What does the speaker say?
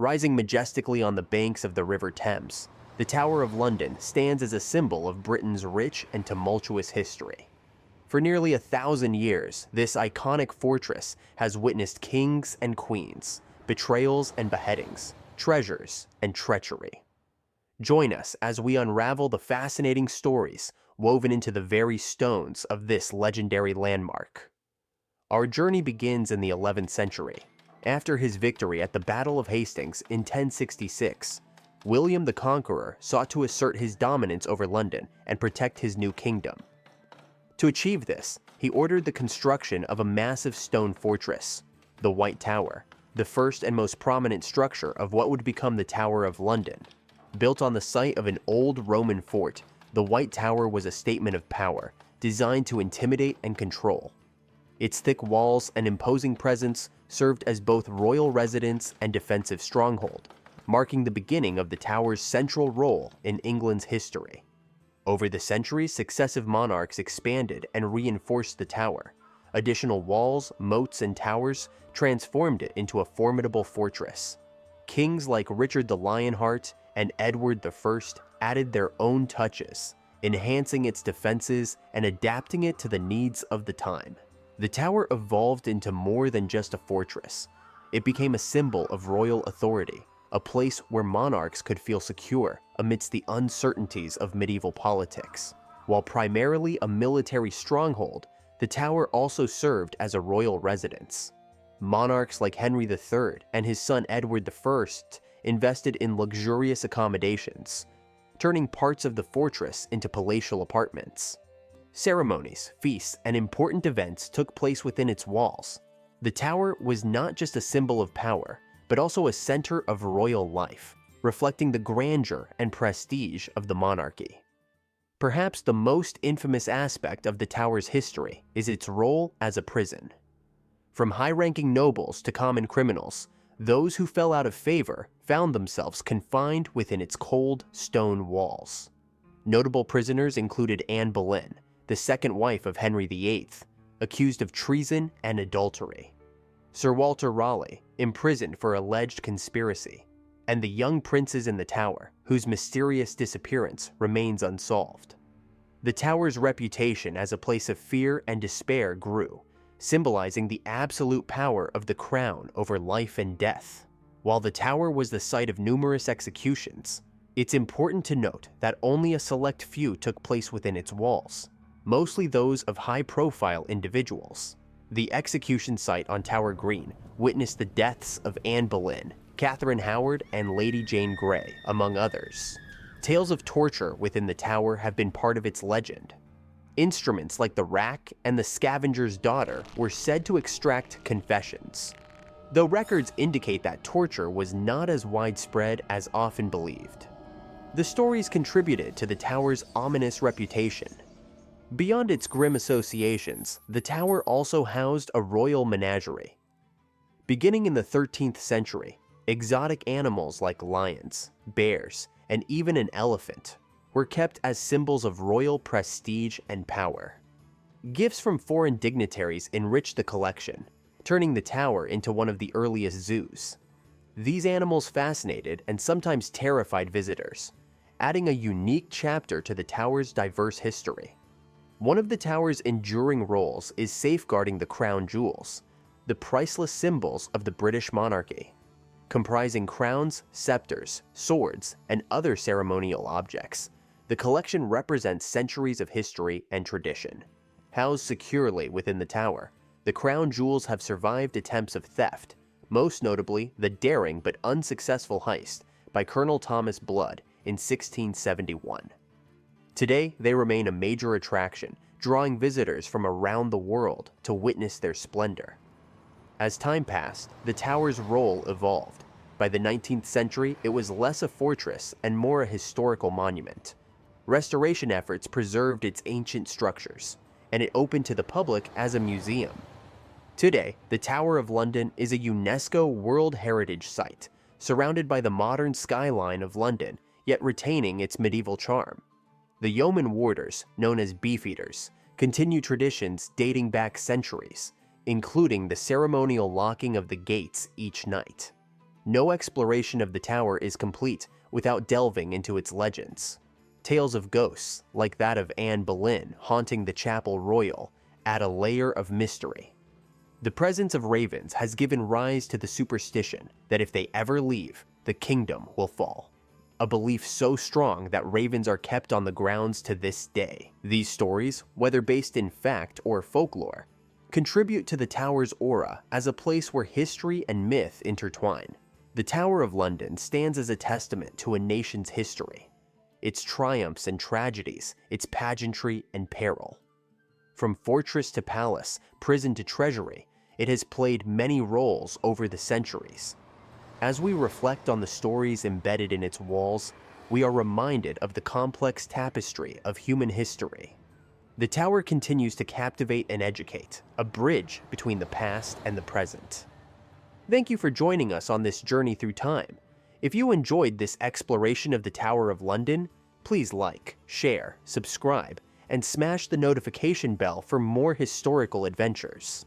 Rising majestically on the banks of the River Thames, the Tower of London stands as a symbol of Britain's rich and tumultuous history. For nearly 1,000 years, this iconic fortress has witnessed kings and queens, betrayals and beheadings, treasures and treachery. Join us as we unravel the fascinating stories woven into the very stones of this legendary landmark. Our journey begins in the 11th century. After his victory at the Battle of Hastings in 1066, William the Conqueror sought to assert his dominance over London and protect his new kingdom. To achieve this, he ordered the construction of a massive stone fortress, the White Tower, the first and most prominent structure of what would become the Tower of London. Built on the site of an old Roman fort, the White Tower was a statement of power, designed to intimidate and control. Its thick walls and imposing presence served as both royal residence and defensive stronghold, marking the beginning of the tower's central role in England's history. Over the centuries, successive monarchs expanded and reinforced the tower. Additional walls, moats, and towers transformed it into a formidable fortress. Kings like Richard the Lionheart and Edward I added their own touches, enhancing its defenses and adapting it to the needs of the time. The tower evolved into more than just a fortress. It became a symbol of royal authority, a place where monarchs could feel secure amidst the uncertainties of medieval politics. While primarily a military stronghold, the tower also served as a royal residence. Monarchs like Henry III and his son Edward I invested in luxurious accommodations, turning parts of the fortress into palatial apartments. Ceremonies, feasts, and important events took place within its walls. The tower was not just a symbol of power, but also a center of royal life, reflecting the grandeur and prestige of the monarchy. Perhaps the most infamous aspect of the tower's history is its role as a prison. From high-ranking nobles to common criminals, those who fell out of favor found themselves confined within its cold stone walls. Notable prisoners included Anne Boleyn, the second wife of Henry VIII, accused of treason and adultery; Sir Walter Raleigh, imprisoned for alleged conspiracy; and the young princes in the tower, whose mysterious disappearance remains unsolved. The tower's reputation as a place of fear and despair grew, symbolizing the absolute power of the crown over life and death. While the tower was the site of numerous executions, it's important to note that only a select few took place within its walls, mostly those of high-profile individuals. The execution site on Tower Green witnessed the deaths of Anne Boleyn, Catherine Howard, and Lady Jane Grey, among others. Tales of torture within the tower have been part of its legend. Instruments like the rack and the scavenger's daughter were said to extract confessions, though records indicate that torture was not as widespread as often believed. The stories contributed to the tower's ominous reputation. Beyond its grim associations, the tower also housed a royal menagerie. Beginning in the 13th century, exotic animals like lions, bears, and even an elephant were kept as symbols of royal prestige and power. Gifts from foreign dignitaries enriched the collection, turning the tower into one of the earliest zoos. These animals fascinated and sometimes terrified visitors, adding a unique chapter to the tower's diverse history. One of the tower's enduring roles is safeguarding the crown jewels, the priceless symbols of the British monarchy. Comprising crowns, scepters, swords, and other ceremonial objects, the collection represents centuries of history and tradition. Housed securely within the tower, the crown jewels have survived attempts of theft, most notably the daring but unsuccessful heist by Colonel Thomas Blood in 1671. Today, they remain a major attraction, drawing visitors from around the world to witness their splendor. As time passed, the tower's role evolved. By the 19th century, it was less a fortress and more a historical monument. Restoration efforts preserved its ancient structures, and it opened to the public as a museum. Today, the Tower of London is a UNESCO World Heritage Site, surrounded by the modern skyline of London, yet retaining its medieval charm. The yeoman warders, known as beefeaters, continue traditions dating back centuries, including the ceremonial locking of the gates each night. no exploration of the tower is complete without delving into its legends. Tales of ghosts, like that of Anne Boleyn haunting the Chapel Royal, add a layer of mystery. The presence of ravens has given rise to the superstition that if they ever leave, the kingdom will fall. A belief so strong that ravens are kept on the grounds to this day. These stories, whether based in fact or folklore, contribute to the tower's aura as a place where history and myth intertwine. The Tower of London stands as a testament to a nation's history, its triumphs and tragedies, its pageantry and peril. From fortress to palace, prison to treasury, it has played many roles over the centuries. As we reflect on the stories embedded in its walls, we are reminded of the complex tapestry of human history. The tower continues to captivate and educate, a bridge between the past and the present. Thank you for joining us on this journey through time. If you enjoyed this exploration of the Tower of London, please like, share, subscribe, and smash the notification bell for more historical adventures.